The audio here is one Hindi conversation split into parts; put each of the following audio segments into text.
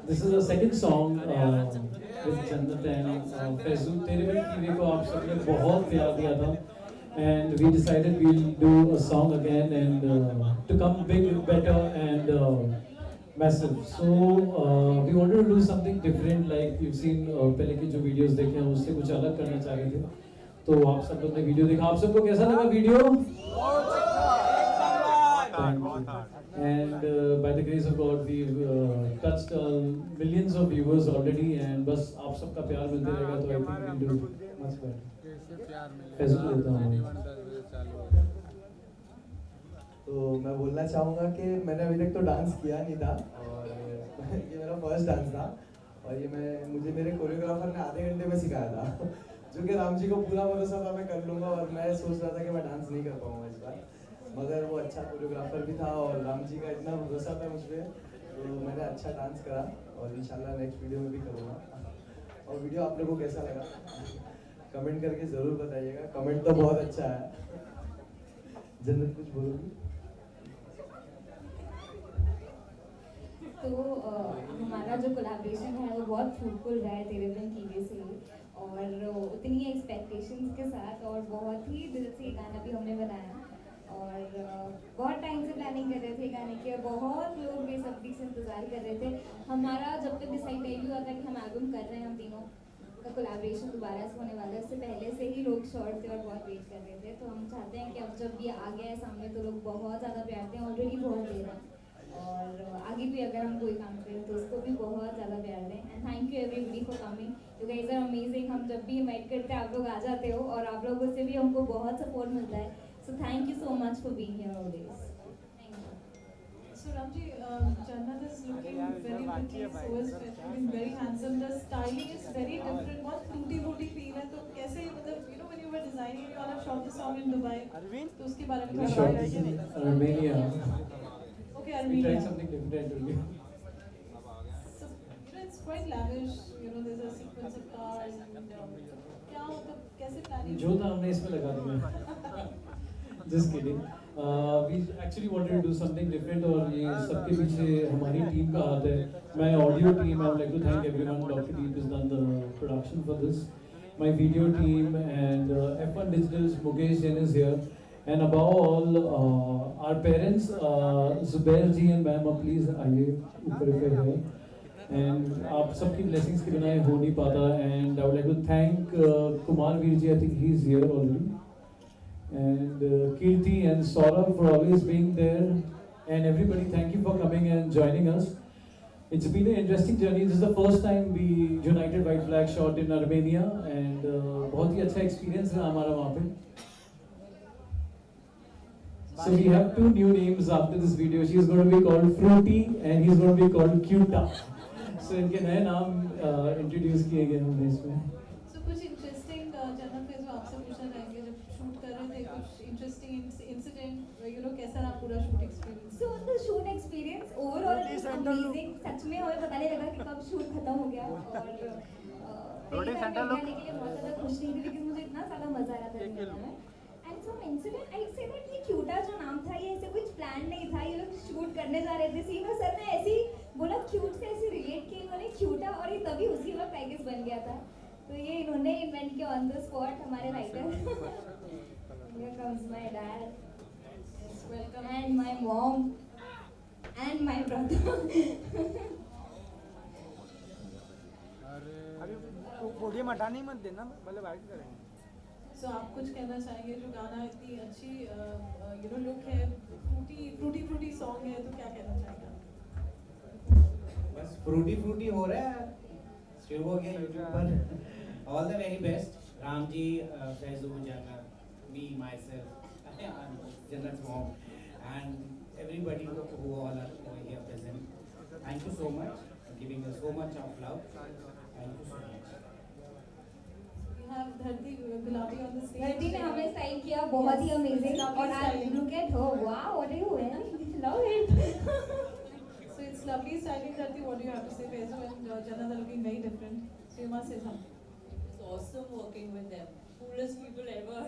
This is the second song with Jannat and Faizu. तेरे बिन कीवे को आप सबने बहुत प्यार दिया था, and we decided we'll do a song again and to come big, better and massive. So we wanted to do something different, like you've seen पहले की जो videos देखे हैं उससे कुछ अलग करना चाह रहे थे. तो आप सब लोगों ने वीडियो देखा, आप सबको कैसा लगा video? Thank you. And by the grace of God, we've touched millions of viewers already, and बस आप सबका प्यार मिलते रहेगा तो I think we'll do much better. फैसला लेता हूँ. तो मैं बोलना चाहूँगा कि मैंने अभी तक तो डांस किया नहीं था और ये मेरा फर्स्ट डांस था और ये मुझे मेरे कोरियोग्राफर ने आधे घंटे में सिखाया था जो कि राम जी को पूरा भरोसा था मैं कर लूँगा और मैं सोच रहा था कि मैं डांस नहीं कर पाऊँगा इस बार, मगर वो अच्छा कोरियोग्राफर भी था और राम जी का इतना भरोसा था मुझ पर, तो मैंने अच्छा डांस करा और इंशाल्लाह नेक्स्ट वीडियो में भी करूँगा. और वीडियो आप लोगों को कैसा लगा कमेंट करके ज़रूर बताइएगा. कमेंट तो बहुत अच्छा है. जन्नत कुछ बोलोगी? तो हमारा जो कोलैबोरेशन है वो बहुत फ्रूटफुल रहा है तेरे बिन कीवे से, और उतनी एक्सपेक्टेशंस के साथ और बहुत ही दिल से ये गाना भी हमने बनाया और बहुत टाइम से प्लानिंग कर रहे थे गाने की और बहुत लोग बेसब्री से इंतज़ार कर रहे थे. हमारा जब तक डिसाइड नहीं हुआ था कि हम एल्बम कर रहे हैं, हम तीनों का कोलैबोरेशन दोबारा से होने वाला है, उससे पहले से ही लोग शॉर्ट थे और बहुत वेट कर रहे थे. तो हम चाहते हैं कि अब जब ये आ गया है सामने तो लोग बहुत ज़्यादा प्यार दें, ऑलरेडी बहुत दे रहे हैं और आगे भी अगर हम कोई काम करें तो उसको भी बहुत ज़्यादा प्यार दें. And thank you everybody for coming, you guys are amazing. हम जब भी इनवाइट करते हैं आप लोग आ जाते हो और आप लोगों से भी हमको बहुत सपोर्ट मिलता है. So thank you so much for being here always. So Ramji, Jannat is looking very pretty, so is looking very handsome. The styling is very different. बहुत fruity feel है. तो कैसे मतलब when you were designing, you all have shot the song in Dubai. तो उसके बारे में थोड़ा बताइए. Armenia. Okay, We Armenia. tried something different only. So it's quite lavish. There's a sequence of cars and क्या मतलब कैसे planning? जो था हमने इसमें लगा दिया. Just kidding. We actually wanted to do something different और ये सबके पीछे हमारी टीम का हाथ है. My audio team, I would like to thank everyone. Dr. Deep has done the production for this. My video team and F1 Digital's Mukesh Jain is here. And above all, our parents, Zubair ji and ma'am, please आइए ऊपर पे है. And आप सबकी blessings के बिना ये हो नहीं पाता. And I would like to thank Kumar Veer ji. I think he is here already. And Kirti and Saurabh for always being there, and everybody, thank you for coming and joining us. It's been an interesting journey. This is the first time we United White Flag shot in Armenia, and बहुत ही अच्छा experience रहा हमारा वहाँ पे. So we have two new names after this video. She is going to be called Fruity and he's going to be called Cuta. So इनके नए नाम introduce किए गए हमने इसमें. So कुछ interesting जन्नत में जो आपसे पूछना चाहेंगे जब शूट कर रहे थे, कुछ interesting incident, कैसा रहा पूरा shoot experience? So the shoot experience overall is amazing. सच में हमें पता नहीं लगा कि कब शूट खत्म हो गया और पहली बार मैं करने के लिए बहुत ज़्यादा खुश नहीं थी लेकिन मुझे इतना ज़्यादा मज़ा आ रहा था करने में. And some incident I say that ये क्यूटा जो नाम था ये ऐसे कुछ प्लान नहीं था. ये लोग शूट करने जा रहे थे सीन और सर ने ऐसे ही बोला क्यूट से ऐसे रिलेट किया इन्होंने क्यूटा और ये तभी उसी वक्त पैकेज बन गया था. तो ये इन्होंने इन्वेंट किया ऑन द स्पॉट हमारे writer. Here comes my dad. Welcome. And my mom and my brother. अभी पोडियम हटाने मत देना, मतलब वाइट करेंगे. So आप कुछ कहना चाहेंगे जो गाना इतनी अच्छी लुक है, फ्रूटी सॉन्ग है, तो क्या कहना चाहेंगे? बस फ्रूटी हो रहा है, शुरू हो गया यूट्यूब पर. All the very best Ram ji, Faizu, Jannat, me myself, Jannat's mom, and everybody who all are here present. Thank you so much for giving us so much of love. Thank you so much. We have धरती गुलाबी on the stage. धरती ने हमें स्टाइल किया बहुत ही अमेजिंग और आज look at her. Wow what are you wearing? Love it. So it's lovely styling, Dharti. What do you have to say? Faizu and Jannat are looking very different. So you must say something. It's awesome working with them. Coolest people ever.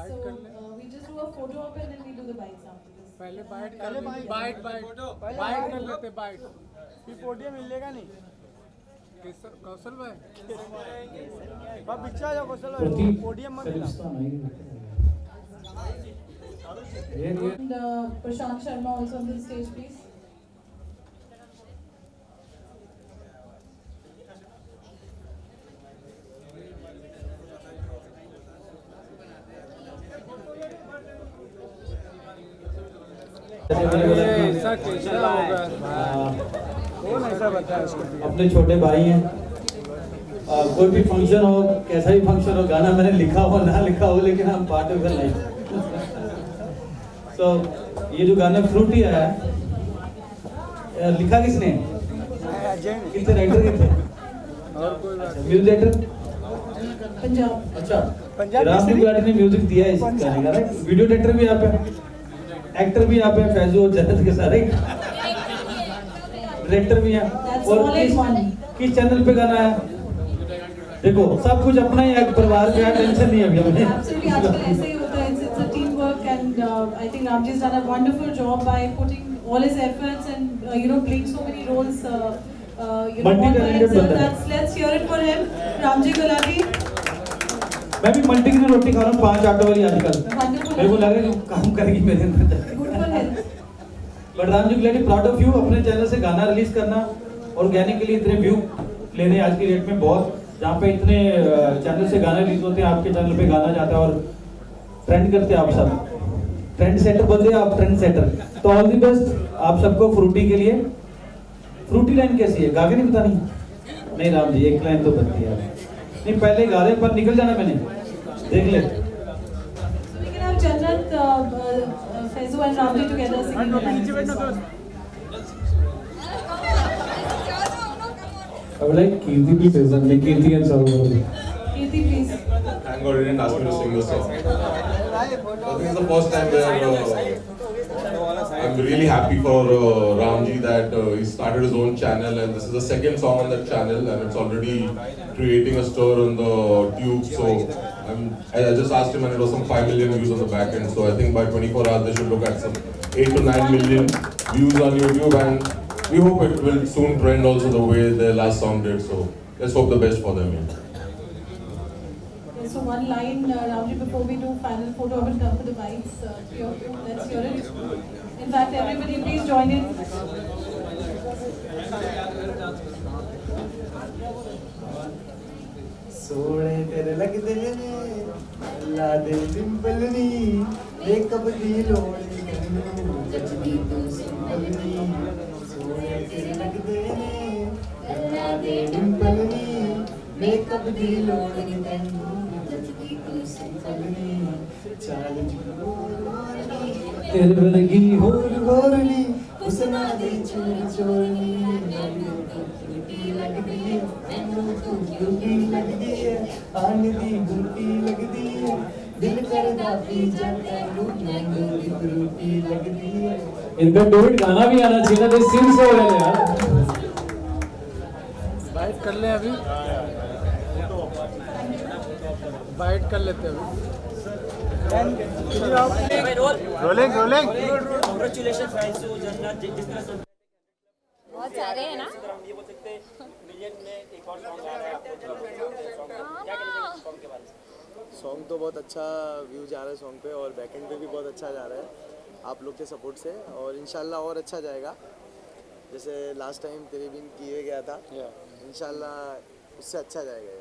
So we just do a photo op and then we do the bites after this. पहले बाइट कर लेते, बाइट बाइट कर लेते, बाइट फिर पोडियम मिलेगा नहीं। कौशल भाई अब पीछे आ जाओ, कौशल भाई प्रतीक पोडियम मत फिलिप्स मिला। का नहीं And Prashant Sharma also on the stage, please. ऐसा कैसा होगा, कौन ऐसा बताया उसको? अपने छोटे भाई हैं। कोई भी फंक्शन हो, कैसा भी फंक्शन हो, गाना मैंने लिखा हो ना लिखा हो, लेकिन हम पार्ट ऑफ द लाइफ। तो ये जो गाना फ्रूटी आया लिखा किसने? कितने राइटर कितने? और कोई बात म्यूजिक डायरेक्टर? Punjab. अच्छा, पंजाब रामजी गुलाटी ने म्यूजिक दिया है इस गाने का, राइट? वीडियो डायरेक्टर भी आप है, एक्टर भी आप है, फैजू और जन्नत के सारे डायरेक्टर भी हैं। That's और all in one. किस चैनल पे गाना है? देखो सब कुछ अपना ही एक परिवार का है, टेंशन नहीं है अभी हमें। Absolutely, आजकल ऐसे ही होता है. It's a teamwork, and I think Ramji's done a wonderful job by putting all his efforts and playing so many roles. Multi-talented बंदा है। Let's hear it for him, Ramji Gulati. मैं भी मल्टी की रोटी खा रहा हूँ 5 आटो वाली आजकल। Wonderful. मेरे को लगा कि काम करेगी मेरे अंदर। Good for health. But Ramji Gulati proud of you, अपने चैनल से गाना रिलीज करना, ऑर्गेनिकली इतने व्यू लेने आज की डेट में बहुत, जहाँ पे इतने चैनल से गाने रिलीज होते हैं, आपके चैनल पे गाना जाता है और ट्रेंड करते हैं आप सब। ट्रेंड सेटर बोलते हैं आप, ट्रेंड सेटर। तो ऑल दी बेस्ट आप सबको फ्रूटी के लिए। फ्रूटी लाइन कैसी है, गा के नहीं बतानी? नहीं राम जी, एक लाइन तो बनती है। नहीं पहले गा रहे पर निकल जाना, मैंने देख ले। So we can have Jannat, Faizu and Ramji together singing the lines. I would like Kirti to say something. Kirti and Saurabh. Kirti, please. Thank God he didn't ask me to sing this song. I think it's the first time where I'm really happy for Ramji that he started his own channel, and this is the second song on that channel, and it's already creating a stir on the tube. So I just asked him, and it was some 5 million views on the back end. So I think by 24 hours they should look at some 8 to 9 million views on YouTube, and we hope it will soon trend also the way the last song did. So let's hope the best for them. Yeah. Okay, so one line, Ramji, before we do final photo, I will come for the mics. Let's hear it. In fact, everybody, please join in. सोने तेरे लगदे ने ला दे डिंपल नी मेकअप दी लोड़ कन्नू जचदी तू सिंपल नी सोने तेरे लगदे ने ला दे डिंपल नी मेकअप दी लोड़ कन्नू जचदी तू सिंपल नी चाल तेरे वर्गी होरनी उसना दे चोर चोरनी मैनू तो ब्यूटी लगदी है मैनू तो ब्यूटी लगदी है आन दी ब्यूटी लगदी है दिल करदा पी जाता है मैनू दी ब्यूटी लगदी है। इनका डोट गाना भी आना चाहिए ना, सिंग सो रहे हैं यार। बाइट कर ले अभी, बाइट कर लेते हैं अभी। Rolling rolling. कांग्रेचुलेशन फैजू जन्नत, जिस तरह से बहुत सारे हैं ना। ये बोल सकते हैं मिलियन में एक और सॉन्ग आ रहा है आपको, क्या कहेंगे सॉन्ग के बारे में? सॉन्ग तो बहुत अच्छा व्यू जा रहा है सॉन्ग पे, और बैकएंड पे भी बहुत अच्छा जा रहा है आप लोग के सपोर्ट से, और इंशाल्लाह और अच्छा जाएगा। जैसे लास्ट टाइम तेरे बिन किए गया था, इंशाल्लाह उससे अच्छा जाएगा।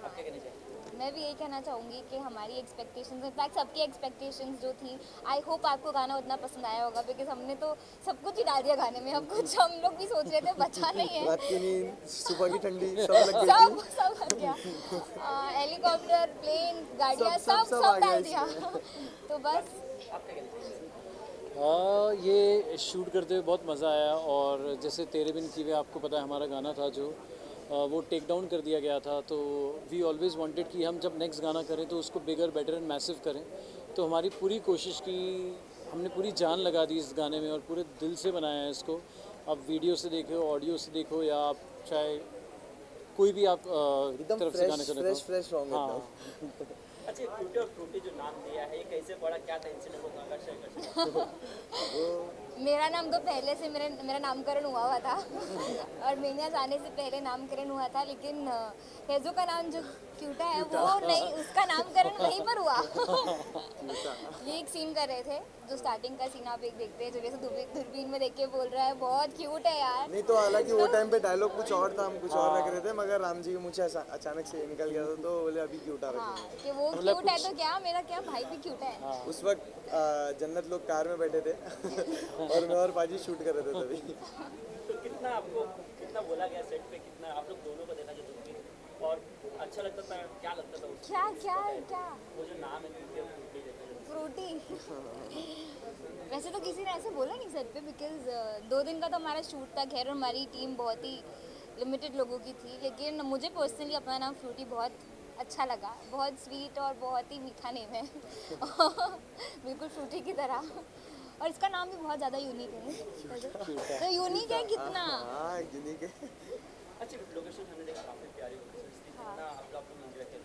आप क्या कहना चाहिए? मैं भी यही कहना चाहूँगी कि हमारी एक्सपेक्टेशंस, इनफैक्ट सबकी एक्सपेक्टेशंस जो थी, आई होप आपको गाना उतना पसंद आया होगा, बिकॉज हमने तो सब कुछ ही डाल दिया गाने में। अब कुछ हम लोग भी सोच रहे थे बचा नहीं है। रात की नींद, सुबह की ठंडी, सब लग गई थी। सब लग गया। हेलीकॉप्टर, प्लेन, गाड़ियाँ सब डाल दिया। तो बस ये शूट करते हुए बहुत मज़ा आया, और जैसे तेरे बिन की वे आपको पता है हमारा गाना था जो वो टेक डाउन कर दिया गया था। तो वी ऑलवेज़ वांटेड कि हम जब नेक्स्ट गाना करें तो उसको बिगर, बेटर एंड मैसिव करें। तो हमारी पूरी कोशिश की, हमने पूरी जान लगा दी इस गाने में और पूरे दिल से बनाया है इसको। आप वीडियो से देखो, ऑडियो से देखो, या आप चाहे कोई भी आप तरफ से गाने को देखो। फ्रेश हाँ, अच्छा क्यूटी और फ्रूटी जो नाम दिया है ये कैसे पड़ा, क्या था इंसिडेंट, वो अगर शेयर कर सकते मेरा नाम तो पहले से मेरा नामकरण हुआ था और मेनियाज आने से पहले नामकरण हुआ था, लेकिन फैजू का नाम जो क्यूटा है वो नहीं, उसका नामकरण वहीं पर हुआ। ये एक सीन कर रहे थे, जो स्टार्टिंग का सीन आप एक देखते हैं, जो जैसे दूरबीन में देख के बोल रहा है बहुत क्यूट है यार। नहीं तो हालांकि वो टाइम पे डायलॉग कुछ और था, हम कुछ और रख रहे थे, मगर राम जी के मुझे अचानक से निकल गया था, तो बोले अभी क्यूट आ रहा हाँ, कि वो क्यूट है तो क्या, मेरा क्या भाई भी क्यूट है। उस वक्त जन्नत लोग कार में बैठे थे और मैं और बाजी शूट कर रहे थे तभी। तो कितना बोला गया सेट पे, कितना आप लोग दोनों को देखा जो और अच्छा लगता था, क्या लगता था उसको? क्या वो जो नाम है क्यूटी और फ्रूटी जैसे फ्रूटी। वैसे तो किसी ने ऐसे बोला नहीं सेट पे, बिकॉज 2 दिन का तो हमारा शूट था। खैर हमारी टीम बहुत ही लिमिटेड लोगों की थी, लेकिन मुझे पर्सनली अपना नाम फ्रूटी बहुत अच्छा लगा। बहुत स्वीट और बहुत ही मीठा नेम है बिल्कुल फ्रूटी की तरह, और इसका नाम भी बहुत ज़्यादा यूनिक है। तो यूनिक है कितना। हाँ यूनिक है। अच्छा लोकेशन हमने देखा काफी प्यारी लोकेशन थी, कितना आप लोग एंजॉय किया?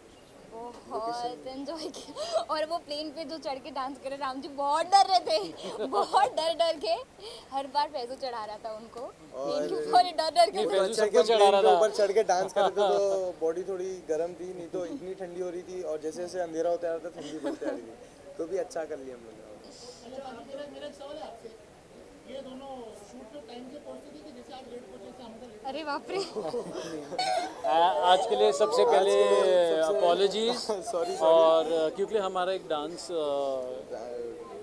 बहुत एंजॉय किया, और वो प्लेन पे जो चढ़ के डांस करे, राम जी बहुत डर रहे थे, बहुत डर के हर बार फैजू चढ़ा रहा था उनको प्लेन के ऊपर, डर के ऊपर चढ़ के डांस कर रहे थे, तो बॉडी थोड़ी गर्म थी, नहीं तो इतनी ठंडी हो रही थी, और जैसे जैसे अंधेरा होता जा रहा था ठंडी बढ़ती आ रही थी, तो भी अच्छा कर लिया हम लोग ने। मेरा एक सवाल है आपसे, ये दोनों शूट पे टाइम से पहुंचते थे कि जैसे आप लेट पहुंचे थे हम? अरे बाप रे। आज के लिए सबसे पहले अपॉलॉजीज और क्योंकि हमारा एक डांस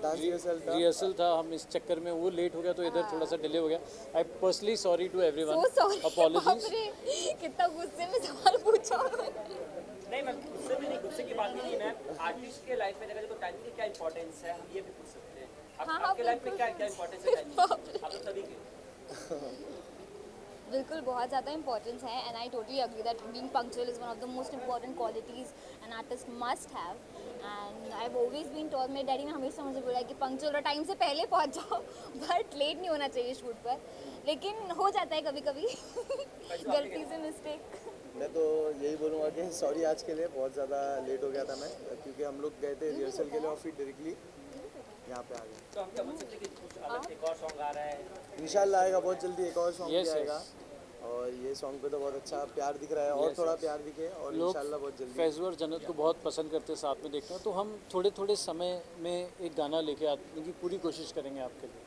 रिहर्सल था, हम इस चक्कर में वो लेट हो गया, तो इधर थोड़ा सा डिले हो गया। I personally sorry to everyone, apologies. कितना गुस्से में सवाल पूछा। नहीं मैम, गुस्से की बात ही नहीं मैम, आर्टिस्ट के लाइफ में देखा जाए तो टाइमिंग की क्या इंपॉर्टेंस है, हम ये भी पूछ सकते हैं। आपके लाइफ में क्या इंपॉर्टेंस है टाइमिंग, आप लोग सभी के? बिल्कुल बहुत ज़्यादा इंपॉर्टेंस है, and I totally agree that being punctual is one of the most important qualities an artist must have. And I have always been told, मेरे डैडी ने हमेशा मुझे बोला है कि पंक्चुअल और टाइम से पहले पहुंच जाओ, बट लेट नहीं होना चाहिए शूट पर, लेकिन हो जाता है कभी कभी गलती से मिस्टेक। मैं तो यही बोलूँगा कि सॉरी आज के लिए, बहुत ज़्यादा लेट हो गया था मैं, क्योंकि हम लोग गए थे रिहर्सल के लिए और फिर डायरेक्टली यहाँ पे आ गए। तो हम क्या बोल सकते हैं कि कुछ अलग एक और सॉन्ग आ रहा है? इंशाल्लाह आएगा बहुत जल्दी, एक और सॉन्ग भी आएगा, और ये सॉन्ग पे तो बहुत अच्छा प्यार दिख रहा है, और थोड़ा प्यार दिखे, और इंशाल्लाह बहुत जल्दी। फैजू और जन्नत को बहुत पसंद करते हैं साथ में देखना, तो हम थोड़े समय में एक गाना लेके आने की पूरी कोशिश करेंगे आपके लिए।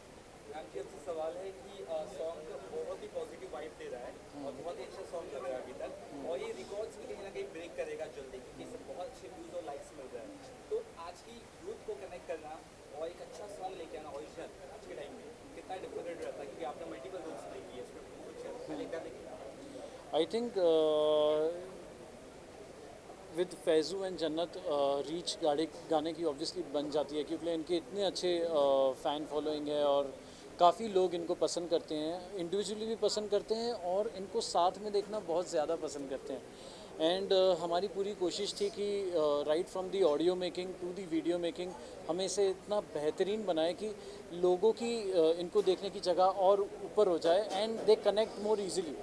आपके आपसे सवाल है कि सॉन्ग बहुत ही पॉजिटिव वाइब दे रहा है और बहुत ही अच्छा सॉन्ग लग रहा है अभी तक, और ये रिकॉर्ड्स भी कहीं ना कहीं ब्रेक करेगा जल्दी, क्योंकि इससे बहुत अच्छे व्यूज़ और लाइक्स मिल रहा है। तो आज की यूथ को कनेक्ट करना और एक अच्छा सॉन्ग लेके आना ओरिजिनल आज के टाइम में कितना डिफिकल्ट रहता है, क्योंकि आपने मल्टीपल रोल्स प्ले किए इसमें, कुछ पहले क्या देखिए? I think with Faizu and जन्नत रीच गाने की ऑब्वियसली बन जाती है, क्योंकि इनके इतने अच्छे फ़ैन फॉलोइंग है और काफ़ी लोग इनको पसंद करते हैं, इंडिविजुअली भी पसंद करते हैं और इनको साथ में देखना बहुत ज़्यादा पसंद करते हैं। एंड हमारी पूरी कोशिश थी कि right from the audio making to the video making हमें इसे इतना बेहतरीन बनाए कि लोगों की इनको देखने की जगह और ऊपर हो जाए and they connect more easily.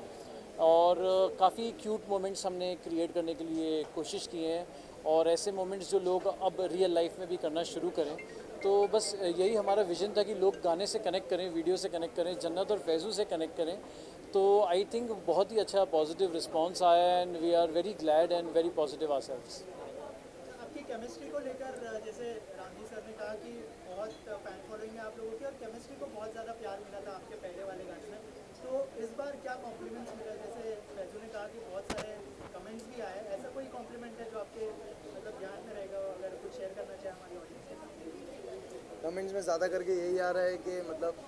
और काफ़ी क्यूट मोमेंट्स हमने क्रिएट करने के लिए कोशिश की हैं, और ऐसे मोमेंट्स जो लोग अब रियल लाइफ में भी करना शुरू करें। तो बस यही हमारा विजन था कि लोग गाने से कनेक्ट करें, वीडियो से कनेक्ट करें, जन्नत और फैजू से कनेक्ट करें। तो आई थिंक बहुत ही अच्छा पॉजिटिव रिस्पांस आया and we are very glad and very positive ourselves. आपकी केमिस्ट्री को लेकर जैसे रामजी सर ने कहा कि बहुत फैन फॉलोइंग है आप लोगों की, और केमिस्ट्री को बहुत ज़्यादा प्यार मिला था आपके पहले वाले गाने में, तो इस बार क्या कॉम्प्लीमेंट्स मिला? जैसे फैजू ने कहा कि बहुत सारे कमेंट्स भी आए, ऐसा कोई कॉम्प्लीमेंट है जो आपके मतलब ध्यान में रहेगा, अगर कुछ शेयर करना चाहे हमारी ऑडियंस के साथ? कमेंट्स में ज़्यादा करके यही आ रहा है कि मतलब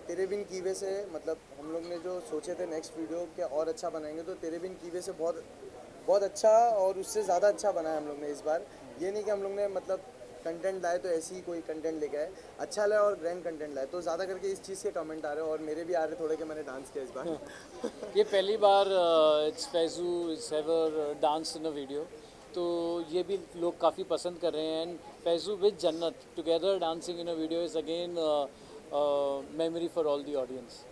तेरे बिन कीवे से, मतलब हम लोग ने जो सोचे थे नेक्स्ट वीडियो क्या और अच्छा बनाएंगे, तो तेरे बिन कीवे से बहुत अच्छा और उससे ज़्यादा अच्छा बनाया हम लोग ने इस बार। ये नहीं कि हम लोग ने मतलब कंटेंट लाए तो ऐसे ही कोई कंटेंट लेके आए, अच्छा लाए और ग्रैंड कंटेंट लाए, तो ज़्यादा करके इस चीज़ के कमेंट आ रहे हैं, और मेरे भी आ रहे थोड़े कि मैंने डांस किया इस बार। ये पहली बार it's Faizu it's ever dance in a video, तो ये भी लोग काफ़ी पसंद कर रहे हैं। And Faizu with Jannat together dancing in a video is again memory for all the audience.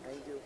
Thank you.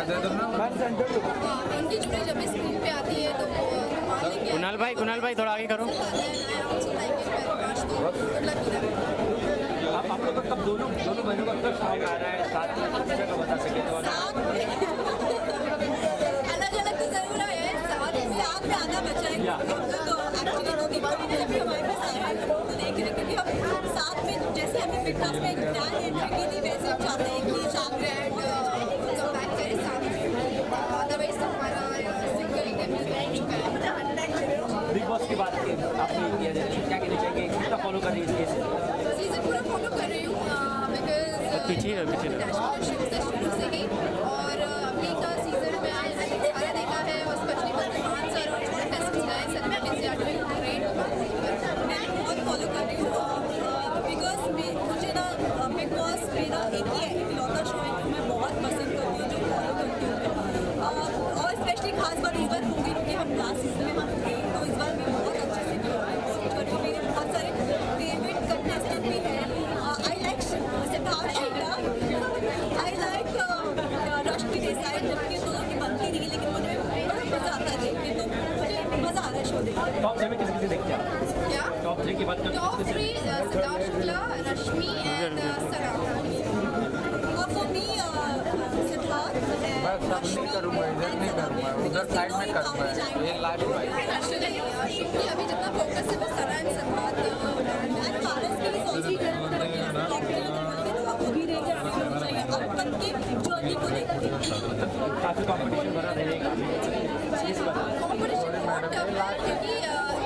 उनकी जुड़ी जब भी स्क्रीन पे आती है तो कुणाल भाई थोड़ा आगे करो। आप लोग कब दोनों बहनों का कब सॉन्ग आ रहा है साथ में कुछ जगह बता सके तो अलग अलग तो जरूर है, साथ में आना बचा है तो एक्चुअली वो दीपावली में भी हमारे पास आया है तो देख रहे क्योंकि हम साथ में जैसे हमें बिग बॉस में नया एंट्री की थी वैसे हम चाहते हैं कि साथ ग्रैंड कम्बैक करें साथ में, अदरवाइज तो हमारा सिंगल बिग बॉस की बात की आपने किया जाए क्या कहना चाहिए कितना फॉलो कर रही है सीजन पूरा फॉलो कर रही हूँ बिकॉज नेशनल शो से शुरू से ही और अभी का सीजन में सारा देखा है और स्पेशली सलमान सर और टेस्ट नए सेलिब्रिटीज आर डूइंग ग्रेट। मैं बहुत फॉलो कर रही हूँ बिकॉज मुझे ना बिग बॉस मेरा एक ही इकलौता शो है जो मैं बहुत पसंद करती हूँ, जो फॉलो करती हूँ और स्पेशली खास बात इस बार होगी क्योंकि हम लास्ट सीजन में हम थे तो इस बार मैं बहुत अच्छे से जो मेरे बहुत सारे फेवरेट कंटेस्टेंट भी हैं। I like Siddharth Shukla, I like Rashmi Desai, जबकि दोनों की बनती नहीं लेकिन मुझे बड़ा मज़ा आता है देखने, तो मुझे मज़ा आ रहा है शो देखने। टॉप 3 में किसी देखते हैं क्या टॉप 3 की बात top 3 Siddharth Shukla, Rashmi and Sana. For me Siddharth उधर साइड में करूँगा ये लास्ट एक्चुअली अभी जितना फोकस है वो सना एंड सिद्धार्थ एंड पारस के लिए सोची है तो अभी रहेगा चाहिए अब तक के जर्नी को लेकर काफ़ी कॉम्पिटिशन बना रहेगा कॉम्पिटिशन बहुत टफ है क्योंकि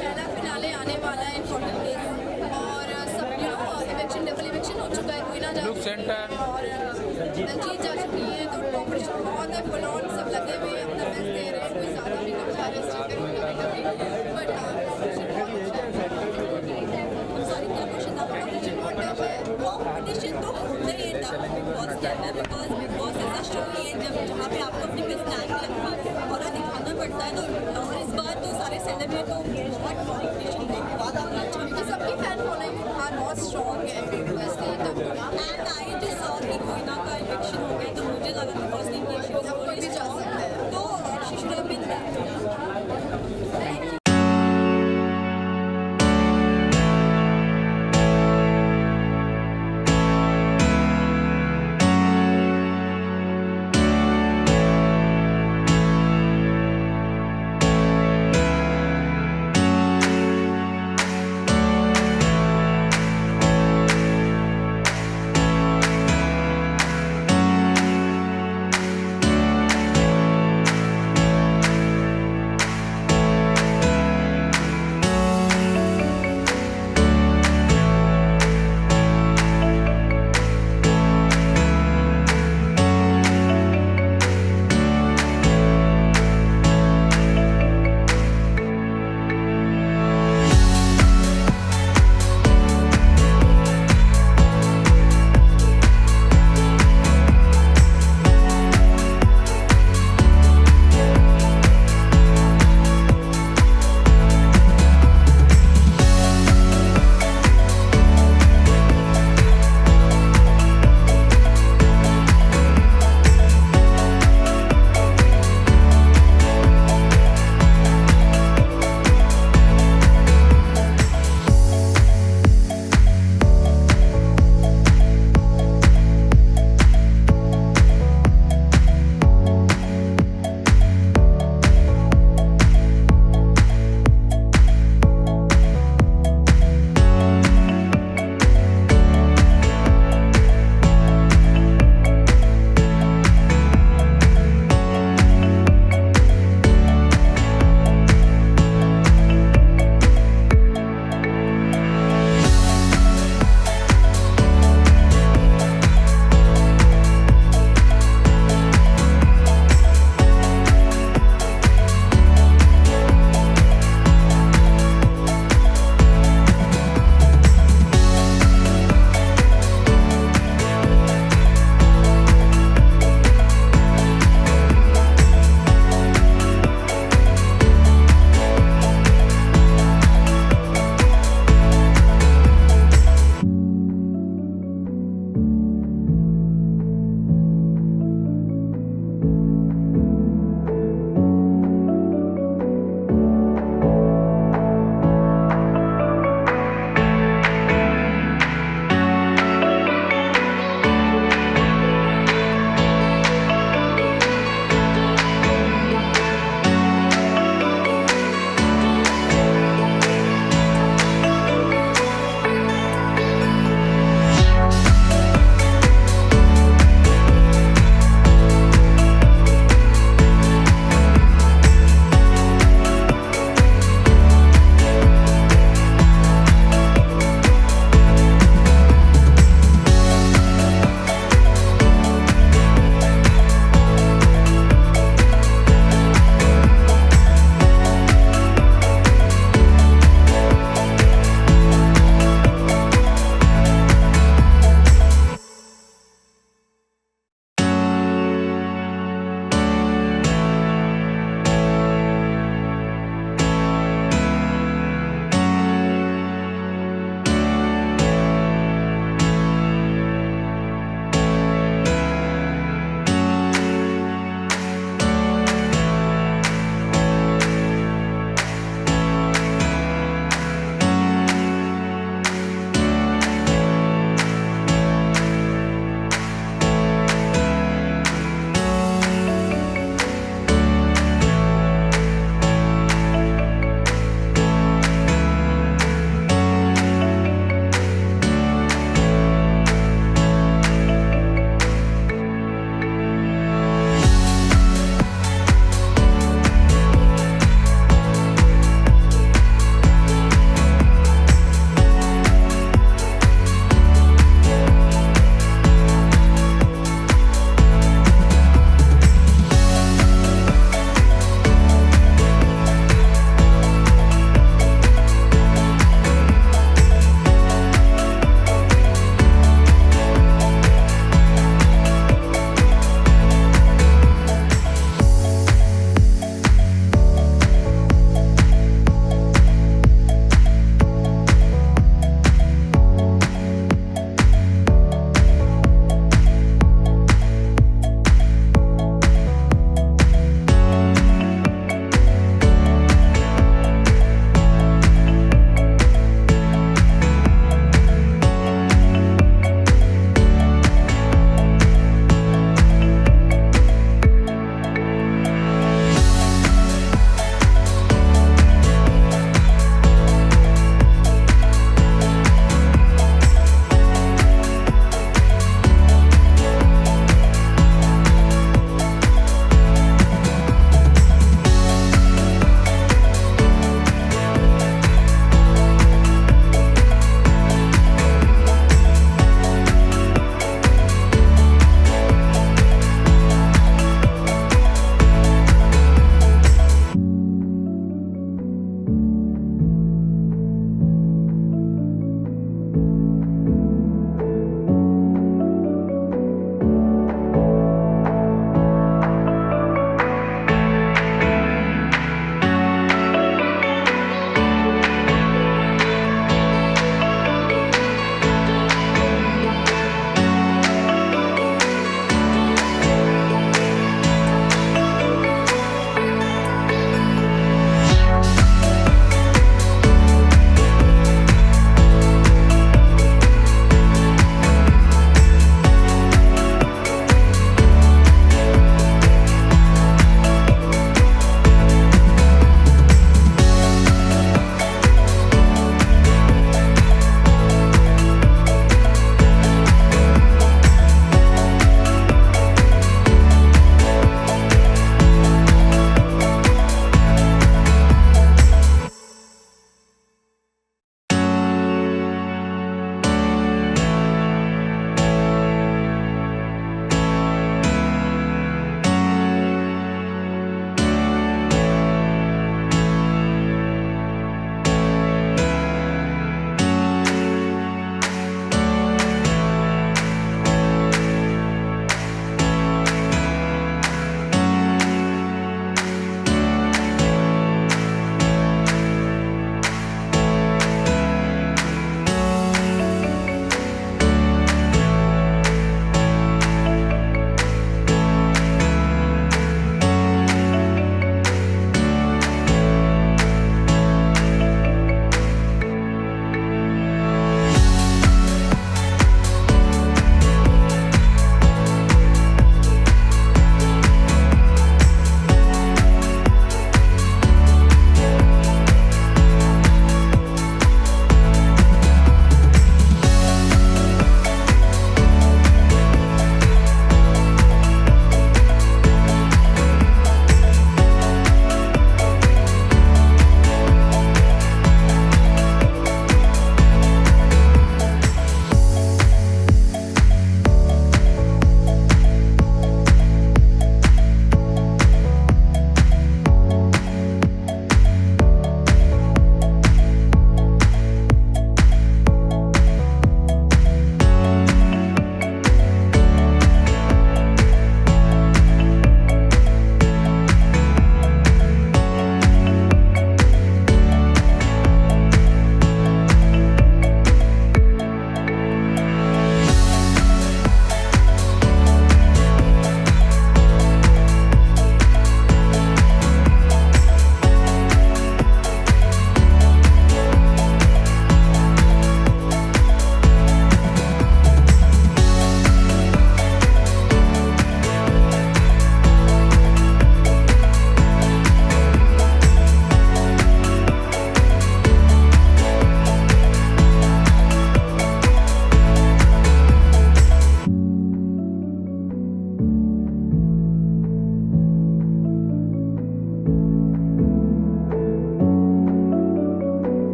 पहला फिनाले आने वाला है 14 डेज और सब इलेक्शन डबल इलेक्शन हो चुका है, कोई ना जा चुकी है और दलजीत जा चुकी है तो कॉम्पिटिशन बहुत है, फुल ऑन सब लगे हुए हैं, अपना बेस्ट दे रहे हैं, कोई ज़्यादा नहीं कर पा रहे इस चक्कर में कभी बट सॉरी क्या क्वेश्चन था, कॉम्पिटिशन बहुत टफ है। कॉम्पिटिशन तो होता ही है टफ बिग बॉस के अंदर बिकॉज बिग बॉस ऐसा शो ही है जहाँ पे आपको अपनी पर्सनैलिटी और दिखाना पड़ता है तो और इस बार तो सारे सेलिब्रिटी को बहुत कॉम्पिटिशन है, सबकी फैन फॉलोइंग